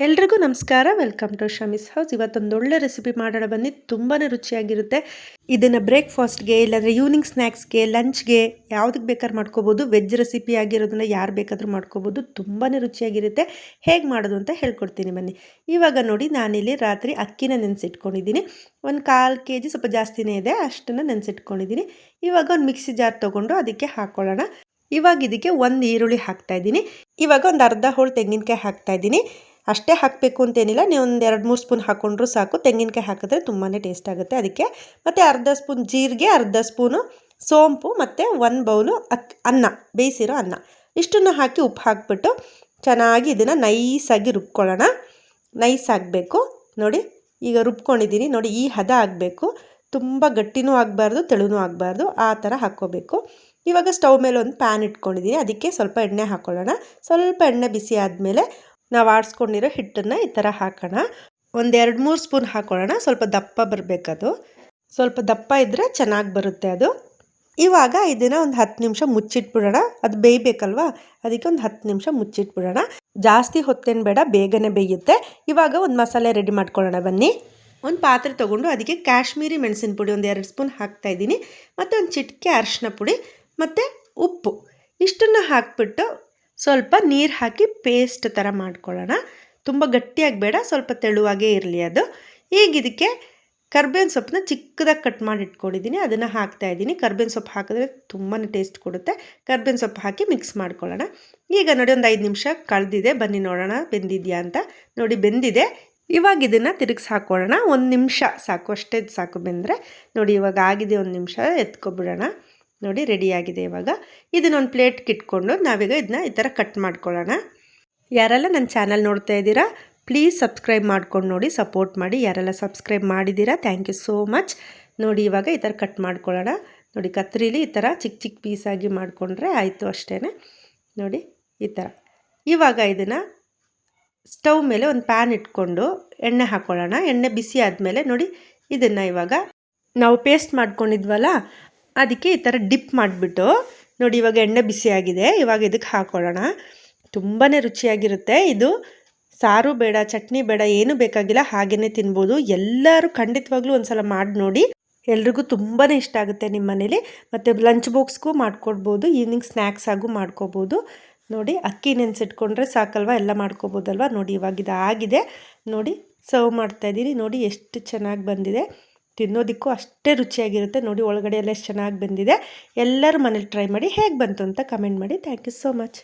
ಎಲ್ರಿಗೂ ನಮಸ್ಕಾರ. Welcome to Shami's house. ಇವತ್ತೊಂದು ಒಳ್ಳೆ ರೆಸಿಪಿ ಮಾಡೋಣ ಬನ್ನಿ. ತುಂಬಾ ರುಚಿಯಾಗಿರುತ್ತೆ. ಇದನ್ನು ಬ್ರೇಕ್ಫಾಸ್ಟ್ಗೆ, ಇಲ್ಲಾಂದರೆ ಈವ್ನಿಂಗ್ ಸ್ನ್ಯಾಕ್ಸ್ಗೆ, ಲಂಚ್ಗೆ ಯಾವುದಕ್ಕೆ ಬೇಕಾದ್ರೂ ಮಾಡ್ಕೋಬೋದು. ವೆಜ್ ರೆಸಿಪಿ ಆಗಿರೋದನ್ನ ಯಾರು ಬೇಕಾದರೂ ಮಾಡ್ಕೋಬೋದು. ತುಂಬಾ ರುಚಿಯಾಗಿರುತ್ತೆ. ಹೇಗೆ ಮಾಡೋದು ಅಂತ ಹೇಳ್ಕೊಡ್ತೀನಿ ಬನ್ನಿ. ಇವಾಗ ನೋಡಿ, ನಾನಿಲ್ಲಿ ರಾತ್ರಿ ಅಕ್ಕಿನ ನೆನೆಸಿಟ್ಕೊಂಡಿದ್ದೀನಿ. ಒಂದು 1/4 kg, ಸ್ವಲ್ಪ ಜಾಸ್ತಿನೇ ಇದೆ, ಅಷ್ಟನ್ನು ನೆನೆಸಿಟ್ಕೊಂಡಿದ್ದೀನಿ. ಇವಾಗ ಒಂದು ಮಿಕ್ಸಿ ಜಾರ್ ತೊಗೊಂಡು ಅದಕ್ಕೆ ಹಾಕ್ಕೊಳ್ಳೋಣ. ಇವಾಗ ಇದಕ್ಕೆ ಒಂದು ಈರುಳ್ಳಿ ಹಾಕ್ತಾಯಿದ್ದೀನಿ. ಇವಾಗ ಒಂದು ಅರ್ಧ ಹೋಳು ತೆಂಗಿನಕಾಯಿ ಹಾಕ್ತಾಯಿದ್ದೀನಿ. ಅಷ್ಟೇ ಹಾಕಬೇಕು ಅಂತೇನಿಲ್ಲ, ನೀವು ಒಂದು 2-3 ಸ್ಪೂನ್ ಹಾಕ್ಕೊಂಡ್ರೂ ಸಾಕು. ತೆಂಗಿನಕಾಯಿ ಹಾಕಿದ್ರೆ ತುಂಬಾ ಟೇಸ್ಟ್ ಆಗುತ್ತೆ ಅದಕ್ಕೆ. ಮತ್ತು ಅರ್ಧ ಸ್ಪೂನ್ ಜೀರಿಗೆ, ಅರ್ಧ ಸ್ಪೂನು ಸೋಂಪು ಮತ್ತು 1 ಬೌಲು ಅನ್ನ, ಬೇಯಿಸಿರೋ ಅನ್ನ, ಇಷ್ಟನ್ನು ಹಾಕಿ ಉಪ್ಪು ಹಾಕಿಬಿಟ್ಟು ಚೆನ್ನಾಗಿ ಇದನ್ನು ನೈಸಾಗಿ ರುಬ್ಕೊಳ್ಳೋಣ. ನೈಸ್ ಆಗಬೇಕು ನೋಡಿ. ಈಗ ರುಬ್ಕೊಂಡಿದ್ದೀನಿ ನೋಡಿ, ಈ ಹದ ಆಗಬೇಕು. ತುಂಬ ಗಟ್ಟಿನೂ ಆಗಬಾರ್ದು, ತೆಳುನೂ ಆಗಬಾರ್ದು, ಆ ಥರ ಹಾಕ್ಕೋಬೇಕು. ಇವಾಗ ಸ್ಟವ್ ಮೇಲೆ ಒಂದು ಪ್ಯಾನ್ ಇಟ್ಕೊಂಡಿದ್ದೀನಿ. ಅದಕ್ಕೆ ಸ್ವಲ್ಪ ಎಣ್ಣೆ ಹಾಕ್ಕೊಳ್ಳೋಣ. ಸ್ವಲ್ಪ ಎಣ್ಣೆ ಬಿಸಿ ಆದಮೇಲೆ ನಾವು ಆಡಿಸ್ಕೊಂಡಿರೋ ಹಿಟ್ಟನ್ನು ಈ ಥರ ಹಾಕೋಣ. ಒಂದು 2-3 ಸ್ಪೂನ್ ಹಾಕ್ಕೊಳ್ಳೋಣ. ಸ್ವಲ್ಪ ದಪ್ಪ ಬರಬೇಕದು. ಸ್ವಲ್ಪ ದಪ್ಪ ಇದ್ದರೆ ಚೆನ್ನಾಗಿ ಬರುತ್ತೆ ಅದು. ಇವಾಗ ಇದನ್ನು ಒಂದು 10 ನಿಮಿಷ ಮುಚ್ಚಿಟ್ಬಿಡೋಣ. ಅದು ಬೇಯಬೇಕಲ್ವಾ, ಅದಕ್ಕೆ ಒಂದು 10 ನಿಮಿಷ ಮುಚ್ಚಿಟ್ಬಿಡೋಣ. ಜಾಸ್ತಿ ಹೊತ್ತೇನು ಬೇಡ, ಬೇಗನೆ ಬೇಯುತ್ತೆ. ಇವಾಗ ಒಂದು ಮಸಾಲೆ ರೆಡಿ ಮಾಡ್ಕೊಳ್ಳೋಣ ಬನ್ನಿ. ಒಂದು ಪಾತ್ರೆ ತೊಗೊಂಡು ಅದಕ್ಕೆ ಕಾಶ್ಮೀರಿ ಮೆಣಸಿನ ಪುಡಿ ಒಂದು 2 ಸ್ಪೂನ್ ಹಾಕ್ತಾಯಿದ್ದೀನಿ. ಮತ್ತು ಒಂದು ಚಿಟಿಕೆ ಅರಿಶಿನ ಪುಡಿ ಮತ್ತು ಉಪ್ಪು, ಇಷ್ಟನ್ನು ಹಾಕ್ಬಿಟ್ಟು ಸ್ವಲ್ಪ ನೀರು ಹಾಕಿ ಪೇಸ್ಟ್ ಥರ ಮಾಡ್ಕೊಳ್ಳೋಣ. ತುಂಬ ಗಟ್ಟಿಯಾಗಿ ಬೇಡ, ಸ್ವಲ್ಪ ತೆಳುವಾಗೇ ಇರಲಿ ಅದು. ಈಗ ಇದಕ್ಕೆ ಕರ್ಬೇವಿನ ಸೊಪ್ಪನ್ನ ಚಿಕ್ಕದಾಗಿ ಕಟ್ ಮಾಡಿ ಇಟ್ಕೊಂಡಿದ್ದೀನಿ, ಅದನ್ನು ಹಾಕ್ತಾಯಿದ್ದೀನಿ. ಕರ್ಬೇವಿನ ಸೊಪ್ಪು ಹಾಕಿದ್ರೆ ತುಂಬಾ ಟೇಸ್ಟ್ ಕೊಡುತ್ತೆ. ಕರ್ಬೇವಿನ ಸೊಪ್ಪು ಹಾಕಿ ಮಿಕ್ಸ್ ಮಾಡ್ಕೊಳ್ಳೋಣ. ಈಗ ನೋಡಿ, ಒಂದು 5 ನಿಮಿಷ ಕಳೆದಿದೆ. ಬನ್ನಿ ನೋಡೋಣ ಬೆಂದಿದೆಯಾ ಅಂತ. ನೋಡಿ ಬೆಂದಿದೆ. ಇವಾಗ ಇದನ್ನು ತಿರುಗಿಸಿ ಹಾಕ್ಕೊಳ್ಳೋಣ. 1 ನಿಮಿಷ ಸಾಕು, ಅಷ್ಟೇ ಸಾಕು ಬೆಂದರೆ. ನೋಡಿ ಇವಾಗ ಆಗಿದೆ, 1 ನಿಮಿಷ ಎತ್ಕೊಬಿಡೋಣ. ನೋಡಿ ರೆಡಿಯಾಗಿದೆ. ಇವಾಗ ಇದನ್ನೊಂದು ಪ್ಲೇಟ್ಗೆ ಇಟ್ಕೊಂಡು ನಾವೀಗ ಇದನ್ನ ಈ ಥರ ಕಟ್ ಮಾಡ್ಕೊಳ್ಳೋಣ. ಯಾರೆಲ್ಲ ನನ್ನ ಚಾನಲ್ ನೋಡ್ತಾ ಇದ್ದೀರಾ, ಪ್ಲೀಸ್ ಸಬ್ಸ್ಕ್ರೈಬ್ ಮಾಡ್ಕೊಂಡು ನೋಡಿ, ಸಪೋರ್ಟ್ ಮಾಡಿ. ಯಾರೆಲ್ಲ ಸಬ್ಸ್ಕ್ರೈಬ್ ಮಾಡಿದ್ದೀರಾ, ಥ್ಯಾಂಕ್ ಯು ಸೋ ಮಚ್. ನೋಡಿ ಇವಾಗ ಈ ಥರ ಕಟ್ ಮಾಡ್ಕೊಳ್ಳೋಣ. ನೋಡಿ ಕತ್ರಿಲಿ ಈ ಥರ ಚಿಕ್ಕ ಚಿಕ್ಕ ಪೀಸಾಗಿ ಮಾಡಿಕೊಂಡ್ರೆ ಆಯಿತು, ಅಷ್ಟೇ. ನೋಡಿ ಈ ಥರ. ಇವಾಗ ಇದನ್ನು ಸ್ಟವ್ ಮೇಲೆ ಒಂದು ಪ್ಯಾನ್ ಇಟ್ಕೊಂಡು ಎಣ್ಣೆ ಹಾಕ್ಕೊಳ್ಳೋಣ. ಎಣ್ಣೆ ಬಿಸಿ ಆದಮೇಲೆ ನೋಡಿ, ಇದನ್ನು ಇವಾಗ ನಾವು ಪೇಸ್ಟ್ ಮಾಡ್ಕೊಂಡಿದ್ವಲ್ಲ, ಅದಕ್ಕೆ ಈ ಥರ ಡಿಪ್ ಮಾಡಿಬಿಟ್ಟು ನೋಡಿ, ಇವಾಗ ಎಣ್ಣೆ ಬಿಸಿಯಾಗಿದೆ. ಇವಾಗ ಇದಕ್ಕೆ ಹಾಕ್ಕೊಳ್ಳೋಣ. ತುಂಬಾ ರುಚಿಯಾಗಿರುತ್ತೆ ಇದು. ಸಾರು ಬೇಡ, ಚಟ್ನಿ ಬೇಡ, ಏನೂ ಬೇಕಾಗಿಲ್ಲ, ಹಾಗೆಯೇ ತಿನ್ಬೋದು. ಎಲ್ಲರೂ ಖಂಡಿತವಾಗ್ಲೂ ಒಂದು ಸಲ ಮಾಡಿ ನೋಡಿ. ಎಲ್ರಿಗೂ ತುಂಬಾ ಇಷ್ಟ ಆಗುತ್ತೆ ನಿಮ್ಮ ಮನೇಲಿ. ಮತ್ತು ಲಂಚ್ ಬಾಕ್ಸ್ಗೂ ಮಾಡ್ಕೊಡ್ಬೋದು, ಈವ್ನಿಂಗ್ ಸ್ನ್ಯಾಕ್ಸ್ ಆಗೂ ಮಾಡ್ಕೋಬೋದು. ನೋಡಿ ಅಕ್ಕಿ ನೆನೆಸಿಟ್ಕೊಂಡ್ರೆ ಸಾಕಲ್ವ, ಎಲ್ಲ ಮಾಡ್ಕೋಬೋದಲ್ವ. ನೋಡಿ ಇವಾಗ ಇದಾಗಿದೆ. ನೋಡಿ ಸರ್ವ್ ಮಾಡ್ತಾಯಿದ್ದೀನಿ. ನೋಡಿ ಎಷ್ಟು ಚೆನ್ನಾಗಿ ಬಂದಿದೆ. ತಿನ್ನೋದಕ್ಕೂ ಅಷ್ಟೇ ರುಚಿಯಾಗಿರುತ್ತೆ. ನೋಡಿ ಒಳಗಡೆ ಎಲ್ಲ ಎಷ್ಟು ಚೆನ್ನಾಗಿ ಬಂದಿದೆ. ಎಲ್ಲರೂ ಮನೇಲಿ ಟ್ರೈ ಮಾಡಿ, ಹೇಗೆ ಬಂತು ಅಂತ ಕಮೆಂಟ್ ಮಾಡಿ. Thank you so much.